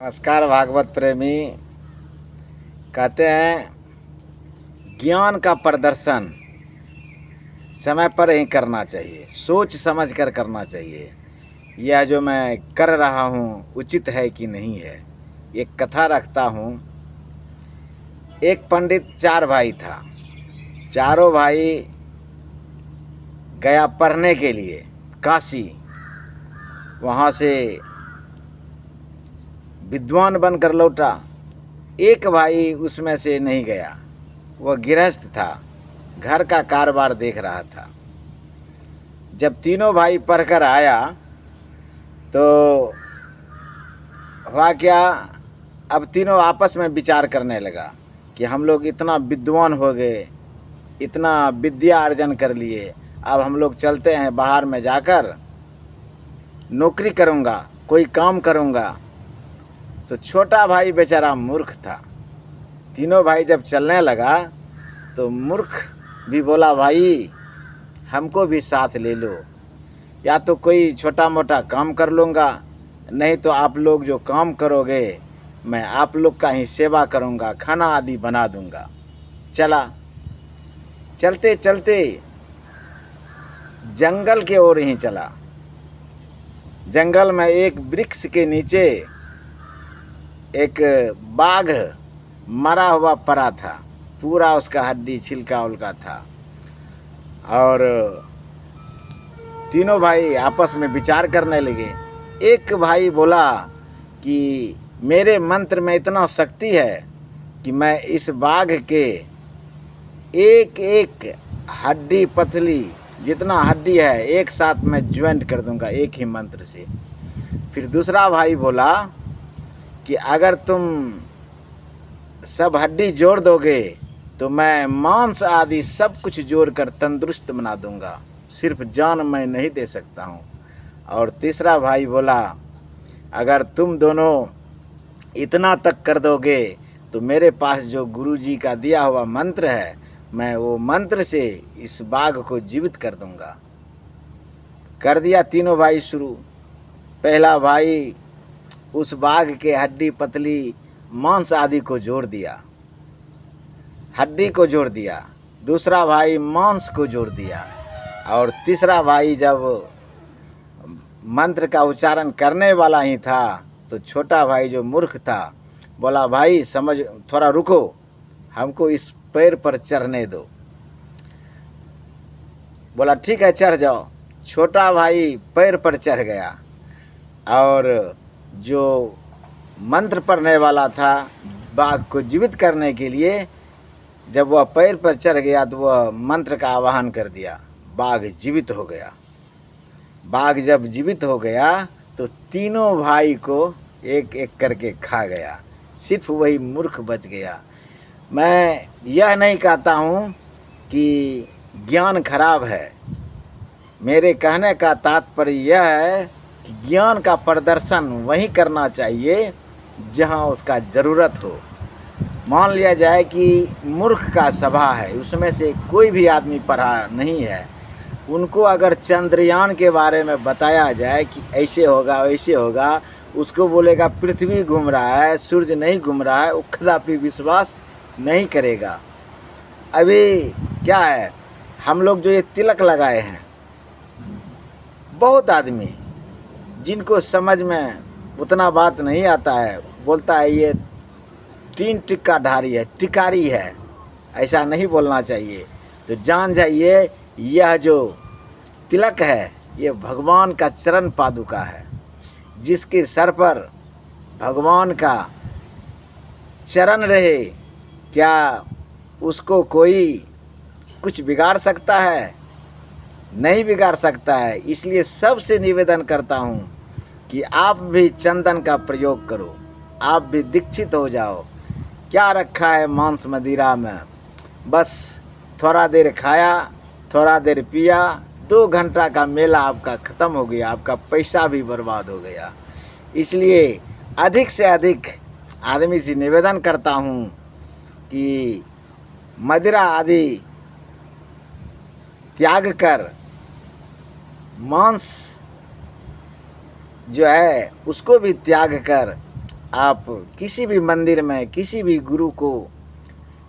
नमस्कार भागवत प्रेमी। कहते हैं ज्ञान का प्रदर्शन समय पर ही करना चाहिए, सोच समझ कर करना चाहिए। यह जो मैं कर रहा हूँ उचित है कि नहीं है। एक कथा रखता हूँ। एक पंडित 4 भाई था। चारों भाई गया पढ़ने के लिए काशी। वहाँ से विद्वान बनकर लौटा। एक भाई उसमें से नहीं गया। वह गृहस्थ था, घर का कारोबार देख रहा था। जब तीनों भाई पढ़कर आया तो हुआ क्या, अब तीनों आपस में विचार करने लगा कि हम लोग इतना विद्वान हो गए, इतना विद्या अर्जन कर लिए, अब हम लोग चलते हैं बाहर में जाकर नौकरी करूँगा, कोई काम करूँगा। तो छोटा भाई बेचारा मूर्ख था। तीनों भाई जब चलने लगा तो मूर्ख भी बोला, भाई हमको भी साथ ले लो, या तो कोई छोटा मोटा काम कर लूँगा, नहीं तो आप लोग जो काम करोगे मैं आप लोग का ही सेवा करूँगा, खाना आदि बना दूँगा। चला। चलते चलते जंगल के ओर ही चला। जंगल में एक वृक्ष के नीचे एक बाघ मरा हुआ पड़ा था, पूरा उसका हड्डी छिलका उलका था। और तीनों भाई आपस में विचार करने लगे। एक भाई बोला कि मेरे मंत्र में इतना शक्ति है कि मैं इस बाघ के एक एक हड्डी पतली जितना हड्डी है एक साथ में ज्वाइंट कर दूंगा एक ही मंत्र से। फिर दूसरा भाई बोला कि अगर तुम सब हड्डी जोड़ दोगे तो मैं मांस आदि सब कुछ जोड़कर तंदुरुस्त बना दूंगा, सिर्फ जान मैं नहीं दे सकता हूँ। और तीसरा भाई बोला, अगर तुम दोनों इतना तक कर दोगे तो मेरे पास जो गुरुजी का दिया हुआ मंत्र है, मैं वो मंत्र से इस बाघ को जीवित कर दूंगा। कर दिया तीनों भाई शुरू। पहला भाई उस बाघ के हड्डी पतली मांस आदि को जोड़ दिया, हड्डी को जोड़ दिया। दूसरा भाई मांस को जोड़ दिया। और तीसरा भाई जब मंत्र का उच्चारण करने वाला ही था तो छोटा भाई जो मूर्ख था बोला, भाई समझ, थोड़ा रुको, हमको इस पैर पर चढ़ने दो। बोला ठीक है चढ़ जाओ। छोटा भाई पैर पर चढ़ गया और जो मंत्र पढ़ने वाला था बाघ को जीवित करने के लिए, जब वह पैर पर चढ़ गया तो वह मंत्र का आवाहन कर दिया, बाघ जीवित हो गया। बाघ जब जीवित हो गया तो तीनों भाई को एक एक करके खा गया, सिर्फ वही मूर्ख बच गया। मैं यह नहीं कहता हूँ कि ज्ञान खराब है। मेरे कहने का तात्पर्य यह है कि ज्ञान का प्रदर्शन वहीं करना चाहिए जहाँ उसका ज़रूरत हो। मान लिया जाए कि मूर्ख का सभा है, उसमें से कोई भी आदमी पढ़ा नहीं है, उनको अगर चंद्रयान के बारे में बताया जाए कि ऐसे होगा वैसे होगा, उसको बोलेगा पृथ्वी घूम रहा है, सूर्य नहीं घूम रहा है, वो कदापि विश्वास नहीं करेगा। अभी क्या है, हम लोग जो ये तिलक लगाए हैं, बहुत आदमी जिनको समझ में उतना बात नहीं आता है बोलता है ये 3 टिक्काधारी है, टिकारी है। ऐसा नहीं बोलना चाहिए। तो जान जाइए यह जो तिलक है ये भगवान का चरण पादुका है। जिसके सर पर भगवान का चरण रहे, क्या उसको कोई कुछ बिगाड़ सकता है? नहीं बिगाड़ सकता है। इसलिए सबसे निवेदन करता हूँ कि आप भी चंदन का प्रयोग करो, आप भी दीक्षित हो जाओ। क्या रखा है मांस मदिरा में? बस थोड़ा देर खाया, थोड़ा देर पिया, 2 घंटा का मेला आपका ख़त्म हो गया, आपका पैसा भी बर्बाद हो गया। इसलिए अधिक से अधिक आदमी से निवेदन करता हूँ कि मदिरा आदि त्याग कर मांस जो है उसको भी त्याग कर आप किसी भी मंदिर में किसी भी गुरु को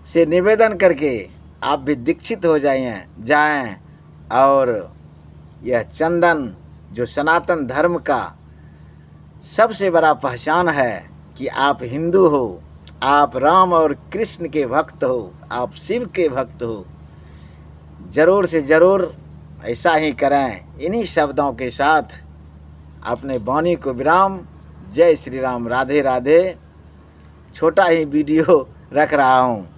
से निवेदन करके आप भी दीक्षित हो जाएं और यह चंदन जो सनातन धर्म का सबसे बड़ा पहचान है कि आप हिंदू हो, आप राम और कृष्ण के भक्त हो, आप शिव के भक्त हो, ज़रूर से ज़रूर ऐसा ही करें। इन्हीं शब्दों के साथ अपने वाणी को विराम। जय श्री राम, राधे राधे। छोटा ही वीडियो रख रहा हूँ।